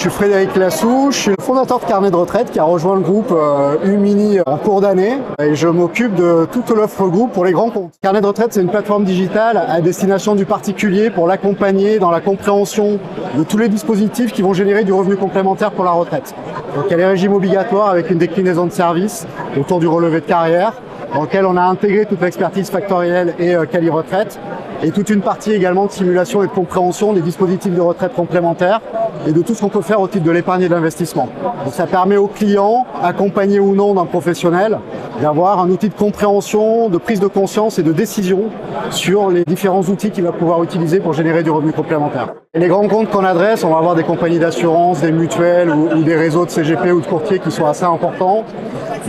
suis Frédéric Lassou, je suis le fondateur de Carnet de retraite qui a rejoint le groupe Umini en cours d'année et je m'occupe de toute l'offre groupe pour les grands comptes. Carnet de retraite, c'est une plateforme digitale à destination du particulier pour l'accompagner dans la compréhension de tous les dispositifs qui vont générer du revenu complémentaire pour la retraite. Donc il y a les régimes obligatoires avec une déclinaison de services autour du relevé de carrière dans lequel on a intégré toute l'expertise factorielle et Quali Retraite et toute une partie également de simulation et de compréhension des dispositifs de retraite complémentaires et de tout ce qu'on peut faire au titre de l'épargne et de l'investissement. Donc ça permet aux clients, accompagnés ou non d'un professionnel, d'avoir un outil de compréhension, de prise de conscience et de décision sur les différents outils qu'il va pouvoir utiliser pour générer du revenu complémentaire. Et les grands comptes qu'on adresse, on va avoir des compagnies d'assurance, des mutuelles ou des réseaux de CGP ou de courtiers qui sont assez importants.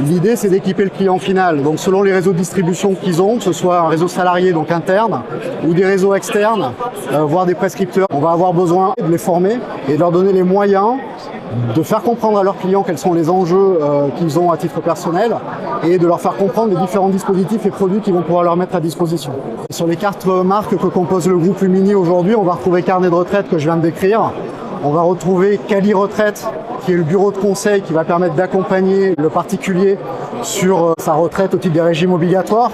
L'idée, c'est d'équiper le client final. Donc, selon les réseaux de distribution qu'ils ont, que ce soit un réseau salarié, donc interne, ou des réseaux externes, voire des prescripteurs, on va avoir besoin de les former et de leur donner les moyens de faire comprendre à leurs clients quels sont les enjeux qu'ils ont à titre personnel et de leur faire comprendre les différents dispositifs et produits qu'ils vont pouvoir leur mettre à disposition. Sur les cartes marques que compose le groupe Umini aujourd'hui, on va retrouver Carnet de retraite que je viens de décrire. On va retrouver Quali Retraite, qui est le bureau de conseil qui va permettre d'accompagner le particulier sur sa retraite au titre des régimes obligatoires.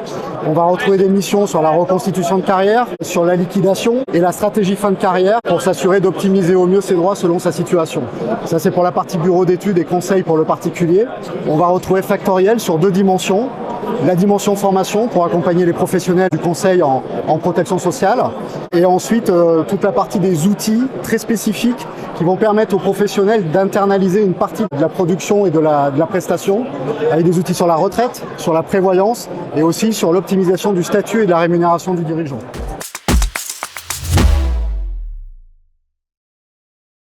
On va retrouver des missions sur la reconstitution de carrière, sur la liquidation et la stratégie fin de carrière pour s'assurer d'optimiser au mieux ses droits selon sa situation. Ça, c'est pour la partie bureau d'études et conseils pour le particulier. On va retrouver Factoriel sur 2 dimensions. La dimension formation pour accompagner les professionnels du conseil en protection sociale et ensuite toute la partie des outils très spécifiques qui vont permettre aux professionnels d'internaliser une partie de la production et de la prestation avec des outils sur la retraite, sur la prévoyance et aussi sur l'optimisation du statut et de la rémunération du dirigeant.